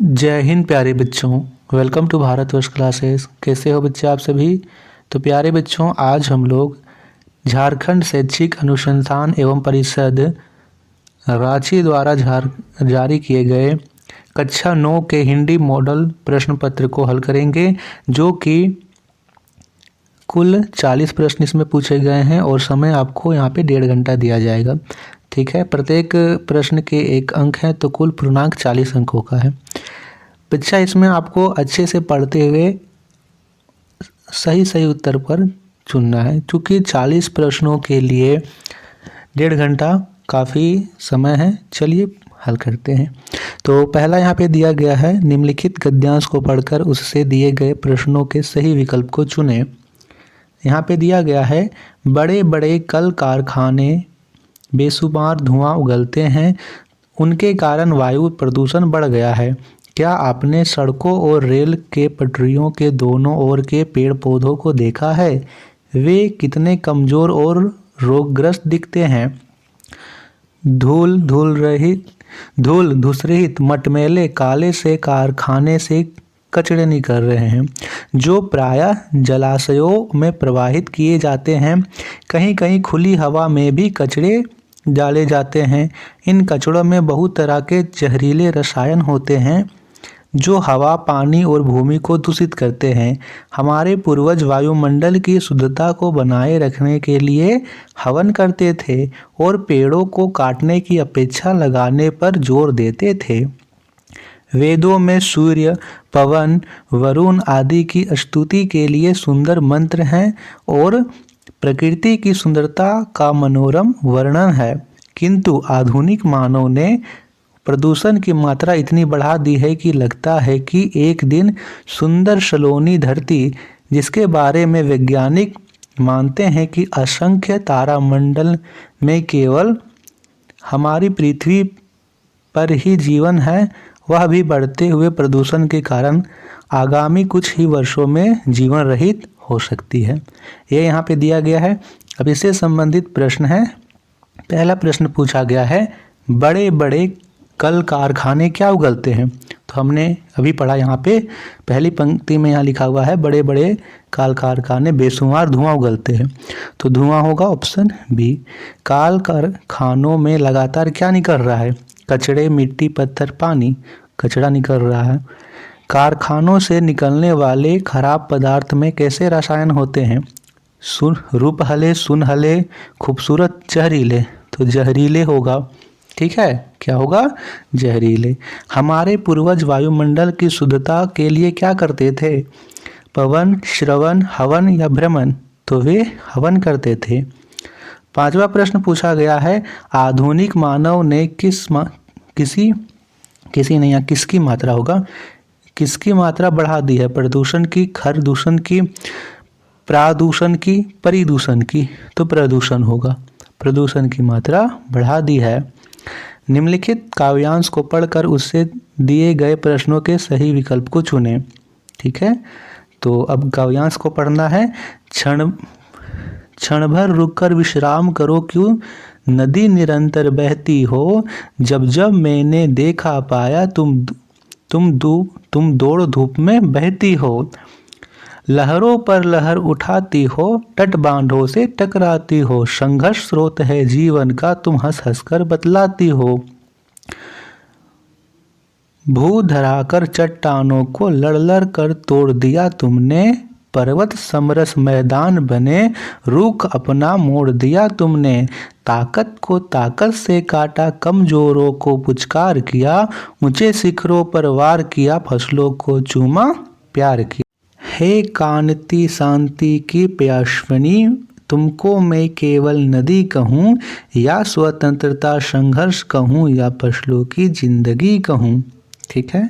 जय हिंद प्यारे बच्चों। Welcome to Bharatvarsh classes. कैसे हो बच्चे आप सभी। तो प्यारे बच्चों, आज हम लोग झारखंड शैक्षिक अनुसंधान एवं परिषद रांची द्वारा जारी किए गए कक्षा 9 के हिंदी मॉडल प्रश्न पत्र को हल करेंगे, जो कि कुल 40 प्रश्न इसमें पूछे गए हैं और समय आपको यहाँ पे 1.5 घंटा दिया जाएगा। ठीक है, प्रत्येक प्रश्न के 1 अंक है, तो कुल पूर्णांक 40 अंकों का है। बच्चा इसमें आपको अच्छे से पढ़ते हुए सही उत्तर पर चुनना है, क्योंकि 40 प्रश्नों के लिए 1.5 घंटा काफ़ी समय है। चलिए हल करते हैं। तो पहला यहाँ पे दिया गया है, निम्नलिखित गद्यांश को पढ़कर उससे दिए गए प्रश्नों के सही विकल्प को चुनें। यहाँ पे दिया गया है, बड़े बड़े कल कारखाने बेशुमार धुआं उगलते हैं, उनके कारण वायु प्रदूषण बढ़ गया है। क्या आपने सड़कों और रेल के पटरियों के दोनों ओर के पेड़ पौधों को देखा है? वे कितने कमजोर और रोगग्रस्त दिखते हैं। धूल धूसरित मटमैले काले से कारखाने से कचरे निकल रहे हैं, जो प्रायः जलाशयों में प्रवाहित किए जाते हैं। कहीं कहीं खुली हवा में भी कचरे डाले जाते हैं। इन कचड़ों में बहुत तरह के जहरीले रसायन होते हैं, जो हवा, पानी और भूमि को दूषित करते हैं। हमारे पूर्वज वायुमंडल की शुद्धता को बनाए रखने के लिए हवन करते थे और पेड़ों को काटने की अपेक्षा लगाने पर जोर देते थे। वेदों में सूर्य, पवन, वरुण आदि की स्तुति के लिए सुंदर मंत्र हैं और प्रकृति की सुंदरता का मनोरम वर्णन है, किंतु आधुनिक मानव ने प्रदूषण की मात्रा इतनी बढ़ा दी है कि लगता है कि एक दिन सुंदर सलोनी धरती, जिसके बारे में वैज्ञानिक मानते हैं कि असंख्य तारामंडल में केवल हमारी पृथ्वी पर ही जीवन है, वह भी बढ़ते हुए प्रदूषण के कारण आगामी कुछ ही वर्षों में जीवन रहित हो सकती है। ये यहाँ पे दिया गया है। अब इससे संबंधित प्रश्न है। पहला प्रश्न पूछा गया है, बड़े बड़े कल कारखाने क्या उगलते हैं। तो हमने अभी पढ़ा, यहाँ पे पहली पंक्ति में यहाँ लिखा हुआ है, बड़े बड़े कल कारखाने बेशुमार धुआं उगलते हैं। तो धुआं होगा ऑप्शन बी। कल कारखानों में लगातार क्या निकल रहा है? कचड़े, मिट्टी, पत्थर, पानी। कचरा निकल रहा है। कारखानों से निकलने वाले खराब पदार्थ में कैसे रसायन होते हैं? रूपहले, सुनहले, खूबसूरत, जहरीले। तो जहरीले होगा। ठीक है, क्या होगा? जहरीले। हमारे पूर्वज वायुमंडल की शुद्धता के लिए क्या करते थे? पवन, श्रवण, हवन या भ्रमण। तो वे हवन करते थे। 5वां प्रश्न पूछा गया है, आधुनिक मानव ने किसकी मात्रा होगा, किसकी मात्रा बढ़ा दी है? प्रदूषण की, खरदूषण की, प्रादूषण की, परिदूषण की। तो प्रदूषण होगा। प्रदूषण की मात्रा बढ़ा दी है। निम्नलिखित काव्यांश को पढ़कर उससे दिए गए प्रश्नों के सही विकल्प को चुनें। ठीक है, तो अब काव्यांश को पढ़ना है। क्षण भर रुककर विश्राम करो, क्यों नदी निरंतर बहती हो। जब जब मैंने देखा पाया, तुम दौड़ धूप में बहती हो। लहरों पर लहर उठाती हो, तट बांधों से टकराती हो। संघर्ष स्रोत है जीवन का, तुम हंस हंस कर बतलाती हो। भू धराकर चट्टानों को लड़ लड़ कर तोड़ दिया तुमने। पर्वत समरस मैदान बने, रुख अपना मोड़ दिया तुमने। ताकत को ताकत से काटा, कमजोरों को पुचकार किया। ऊंचे शिखरों पर वार किया, फसलों को चूमा प्यार किया। हे कांति शांति की प्यासवनी, तुमको मैं केवल नदी कहूँ, या स्वतंत्रता संघर्ष कहूँ, या फसलों की जिंदगी कहूँ। ठीक है।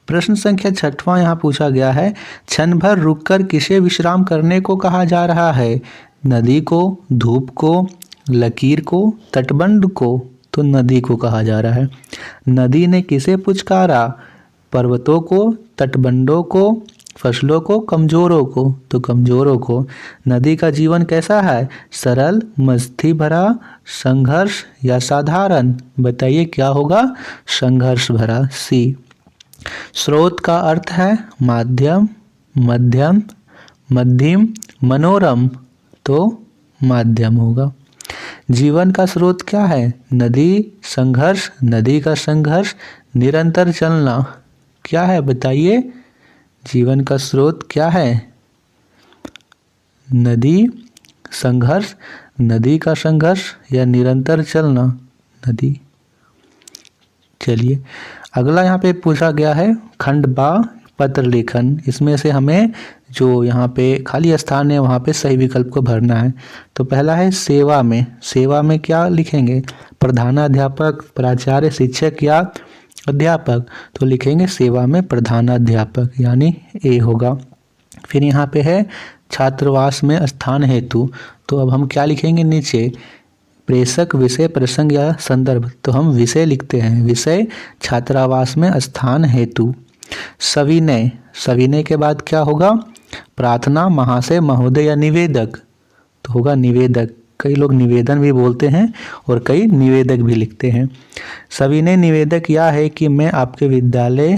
प्रश्न संख्या 6वां यहाँ पूछा गया है, क्षण भर रुककर किसे विश्राम करने को कहा जा रहा है? नदी को, धूप को, लकीर को, तटबंध को। तो नदी को कहा जा रहा है। नदी ने किसे पुचकारा? पर्वतों को, तटबंधों को, फसलों को, कमजोरों को। तो कमजोरों को। नदी का जीवन कैसा है? सरल, मस्ती भरा, संघर्ष या साधारण। बताइए क्या होगा? संघर्ष भरा, सी। स्रोत का अर्थ है माध्यम, मध्यम, मध्यम, मनोरम, तो माध्यम होगा। जीवन का स्रोत क्या है? नदी, संघर्ष, नदी का संघर्ष, निरंतर चलना। क्या है बताइए? जीवन का स्रोत क्या है? नदी, संघर्ष, नदी का संघर्ष या निरंतर चलना? नदी। चलिए अगला यहाँ पे पूछा गया है खंड बा पत्र लेखन। इसमें से हमें जो यहाँ पे खाली स्थान है वहाँ पे सही विकल्प को भरना है। तो पहला है सेवा में। सेवा में क्या लिखेंगे? प्रधानाध्यापक, प्राचार्य, शिक्षक या अध्यापक। तो लिखेंगे सेवा में प्रधानाध्यापक, यानी ए होगा। फिर यहाँ पे है छात्रावास में स्थान हेतु। तो अब हम क्या लिखेंगे नीचे? प्रेषक, विषय, प्रसंग या संदर्भ। तो हम विषय लिखते हैं, विषय छात्रावास में स्थान हेतु। सविनय, सविनय के बाद क्या होगा? प्रार्थना, महाशय, महोदय या निवेदक। तो होगा निवेदक। कई लोग निवेदन भी बोलते हैं और कई निवेदक भी लिखते हैं। सविनय निवेदक यह है कि मैं आपके विद्यालय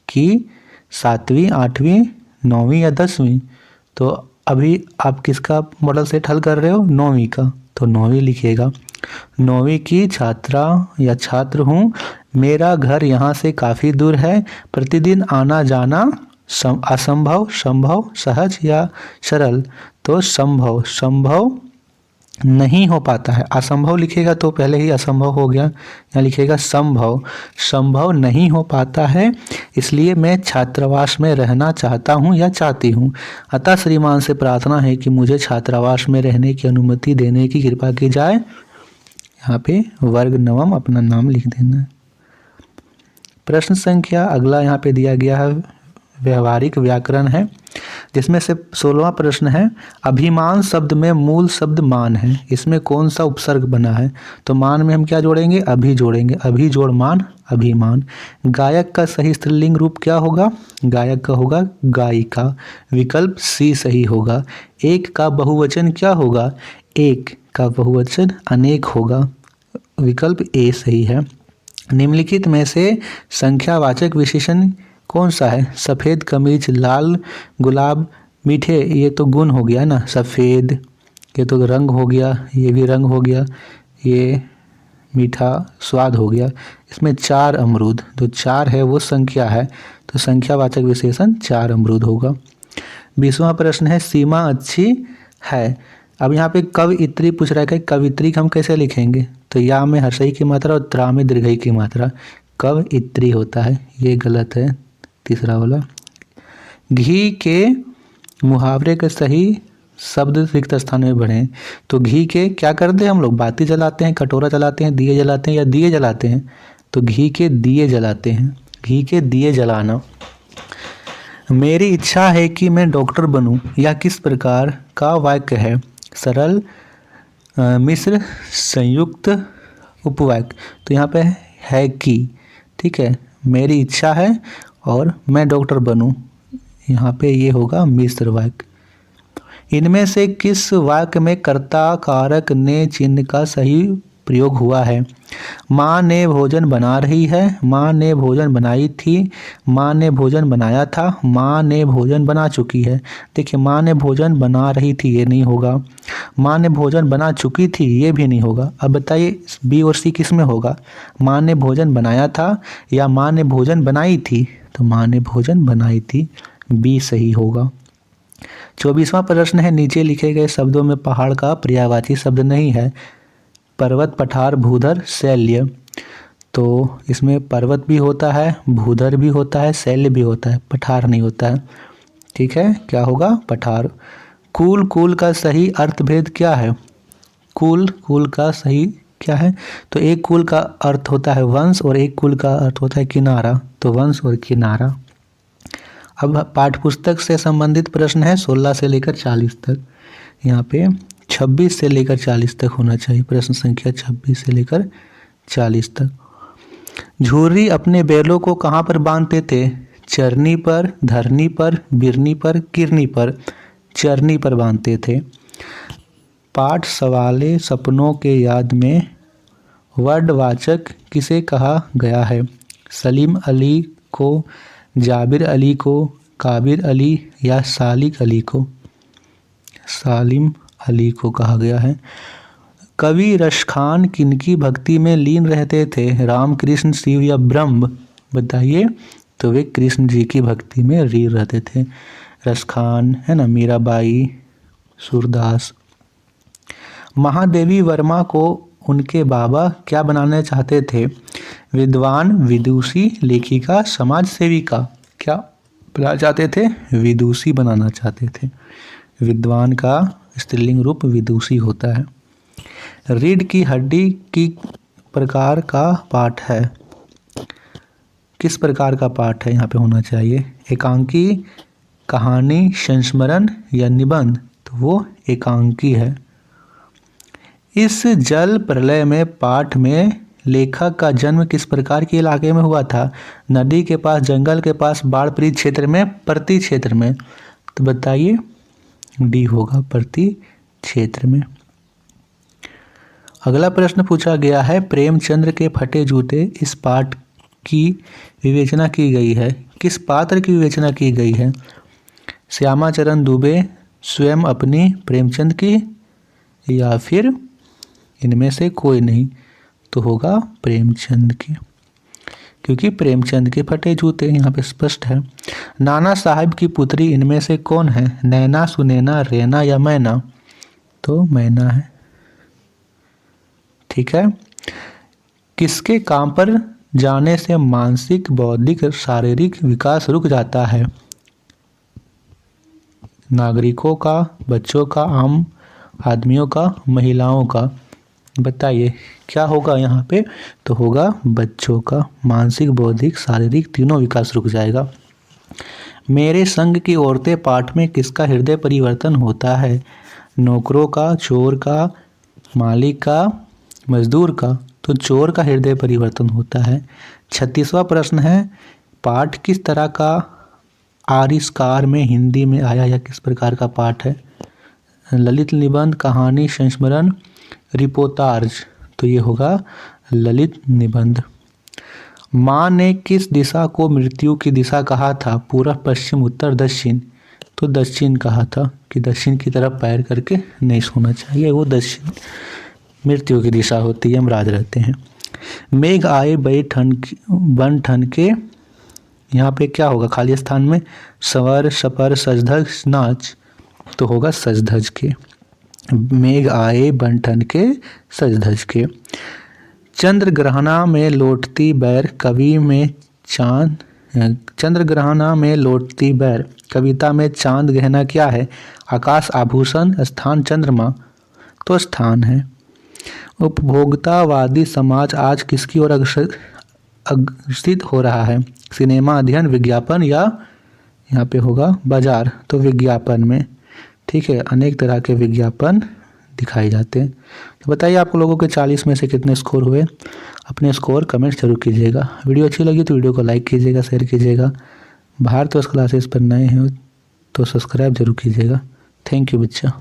की 7वीं, 8वीं, 9वीं या 10वीं। तो अभी आप किसका मॉडल सेट हल कर रहे हो? 9वीं का। तो 9वीं लिखिएगा। 9वीं की छात्रा या छात्र हूँ। मेरा घर यहाँ से काफ़ी दूर है। प्रतिदिन आना जाना असंभव, संभव, सहज या सरल। तो संभव, संभव नहीं हो पाता है। असंभव लिखेगा तो पहले ही असंभव हो गया। यहाँ लिखेगा संभव, संभव नहीं हो पाता है, इसलिए मैं छात्रावास में रहना चाहता हूँ या चाहती हूँ। अतः श्रीमान से प्रार्थना है कि मुझे छात्रावास में रहने की अनुमति देने की कृपा की जाए। यहाँ पे वर्ग नवम अपना नाम लिख देना है। प्रश्न संख्या अगला यहाँ पे दिया गया है व्यवहारिक व्याकरण है, जिसमें से 16वां प्रश्न है अभिमान शब्द में मूल शब्द मान है, इसमें कौन सा उपसर्ग बना है? तो मान में हम क्या जोड़ेंगे? अभी जोड़ेंगे। अभी जोड़ मान, अभिमान। गायक का सही स्त्रीलिंग रूप क्या होगा? गायक का होगा गायिका। विकल्प सी सही होगा। एक का बहुवचन क्या होगा? एक का बहुवचन अनेक होगा। विकल्प ए सही है। निम्नलिखित में से संख्यावाचक विशेषण कौन सा है? सफ़ेद कमीज, लाल गुलाब, मीठे, ये तो गुण हो गया ना। सफ़ेद ये तो रंग हो गया, ये भी रंग हो गया, ये मीठा स्वाद हो गया। इसमें 4 अमरूद, जो 4 है वो संख्या है, तो संख्यावाचक विशेषण 4 अमरूद होगा। 20वां प्रश्न है सीमा अच्छी है। अब यहाँ पे कवयित्री पूछ रहा है कि कवयित्री हम कैसे लिखेंगे? तो या में हर्षई की मात्रा और त्रा में दीर्घई की मात्रा। कवयित्री होता है, ये गलत है। तीसरा वाला घी के मुहावरे के सही शब्द रिक्त स्थान में बढ़े। तो घी के क्या करते हैं हम लोग? बाती जलाते हैं, कटोरा जलाते हैं, दिए जलाते हैं या दिए जलाते हैं? तो घी के दिए जलाते हैं। घी के दिए जलाना। मेरी इच्छा है कि मैं डॉक्टर बनूं, यह किस प्रकार का वाक्य है? सरल, मिश्र, संयुक्त, उपवाक्य। तो यहाँ पे है कि, ठीक है, मेरी इच्छा है और मैं डॉक्टर बनूं, यहाँ पे ये होगा मिश्र वाक्य। इनमें से किस वाक्य में कर्ता कारक ने चिन्ह का सही प्रयोग हुआ है? माँ ने भोजन बना रही है, माँ ने भोजन बनाई थी, माँ ने भोजन बनाया था, माँ ने भोजन बना चुकी है। देखिए माँ ने भोजन बना रही थी ये नहीं होगा, माँ ने भोजन बना चुकी थी ये भी नहीं होगा। अब बताइए बी और सी किस में होगा? माँ ने भोजन बनाया था या माँ ने भोजन बनाई थी? तो माँ ने भोजन बनाई थी, बी सही होगा। 24वां प्रश्न है नीचे लिखे गए शब्दों में पहाड़ का पर्यायवाची शब्द नहीं है। पर्वत, पठार, भूधर, शैल्य। तो इसमें पर्वत भी होता है, भूधर भी होता है, शैल्य भी होता है, पठार नहीं होता है। ठीक है, क्या होगा? पठार। कुल, कुल का सही अर्थभेद क्या है? कुल, कुल का सही क्या है? तो एक कुल का अर्थ होता है वंश और एक कुल का अर्थ होता है किनारा। तो वंश और किनारा। अब पाठ्यपुस्तक से संबंधित प्रश्न है 16 से लेकर 40 तक। यहाँ पे 26 से लेकर 40 तक होना चाहिए। प्रश्न संख्या 26 से लेकर 40 तक। झुर्री अपने बैलों को कहाँ पर बांधते थे? चरनी पर, धरनी पर, बिरनी पर, किरनी पर। चरनी पर बांधते थे। पाठ सवाले सपनों के याद में वर्डवाचक किसे कहा गया है? सलीम अली को जाबिर अली को, काबिर अली या सालिक अली को? सालिम अली को कहा गया है। कवि रसखान किनकी भक्ति में लीन रहते थे, रामकृष्ण, शिव या ब्रह्म? बताइए। तो वे कृष्ण जी की भक्ति में लीन रहते थे। रसखान है ना, मीराबाई, सूरदास। महादेवी वर्मा को उनके बाबा क्या बनाना चाहते थे? विद्वान, विदुषी, लेखिका, समाज सेविका? क्या बनाना चाहते थे? विदुषी बनाना चाहते थे। विद्वान का स्त्रीलिंग रूप विदुषी होता है। रीढ़ की हड्डी की प्रकार का पाठ है? किस प्रकार का पाठ है यहाँ पे होना चाहिए? एकांकी, कहानी, संस्मरण या निबंध? तो वो एकांकी है। इस जल प्रलय में पाठ में लेखक का जन्म किस प्रकार के इलाके में हुआ था? नदी के पास, जंगल के पास, बाढ़ पीड़ित क्षेत्र में, प्रति क्षेत्र में? तो बताइए, डी होगा, प्रति क्षेत्र में। अगला प्रश्न पूछा गया है, प्रेमचंद्र के फटे जूते इस पाठ की विवेचना की गई है? किस पात्र की विवेचना की गई है? श्यामाचरण दुबे, स्वयं अपनी, प्रेमचंद की, या फिर इनमें से कोई नहीं? तो होगा प्रेमचंद की, क्योंकि प्रेमचंद के फटे जूते यहाँ पे स्पष्ट है। नाना साहब की पुत्री इनमें से कौन है? नैना, सुनैना, रैना या मैना? तो मैना है। ठीक है। किसके काम पर जाने से मानसिक, बौद्धिक, शारीरिक विकास रुक जाता है? नागरिकों का, बच्चों का, आम आदमियों का, महिलाओं का? बताइए क्या होगा यहाँ पे? तो होगा बच्चों का। मानसिक, बौद्धिक, शारीरिक तीनों विकास रुक जाएगा। मेरे संग की औरतें पाठ में किसका हृदय परिवर्तन होता है? नौकरों का, चोर का, मालिक का, मजदूर का? तो चोर का हृदय परिवर्तन होता है। 36वां प्रश्न है, पाठ किस तरह का आविष्कार में हिंदी में आया या किस प्रकार का पाठ है? ललित निबंध, कहानी, संस्मरण, रिपोर्टाज? तो ये होगा ललित निबंध। माँ ने किस दिशा को मृत्यु की दिशा कहा था? पूर्व, पश्चिम, उत्तर, दक्षिण? तो दक्षिण कहा था कि दक्षिण की तरफ पैर करके नहीं सोना चाहिए, वो दक्षिण मृत्यु की दिशा होती है, यमराज रहते हैं। मेघ आए बन ठन के, यहाँ पे क्या होगा खाली स्थान में? सवर, सपर, सजधज, नाच? तो होगा सजधज के। मेघ आए बन ठन के, सजधज के। चंद्र ग्रहणा में लौटती बैर कवि में चांद, चंद्र ग्रहणा में लौटती बैर कविता में चांद गहना क्या है? आकाश, आभूषण, स्थान, चंद्रमा? तो स्थान है। उपभोक्तावादी समाज आज किसकी ओर अग्रसित हो रहा है? सिनेमा, अध्ययन, विज्ञापन या यहाँ पे होगा बाजार? तो विज्ञापन में। ठीक है, अनेक तरह के विज्ञापन दिखाए जाते हैं। तो बताइए आप लोगों के 40 में से कितने स्कोर हुए? अपने स्कोर कमेंट जरूर कीजिएगा। वीडियो अच्छी लगी तो वीडियो को लाइक कीजिएगा, शेयर कीजिएगा। भारत वर्ष क्लासेस पर नए हैं तो सब्सक्राइब जरूर कीजिएगा। थैंक यू बच्चा।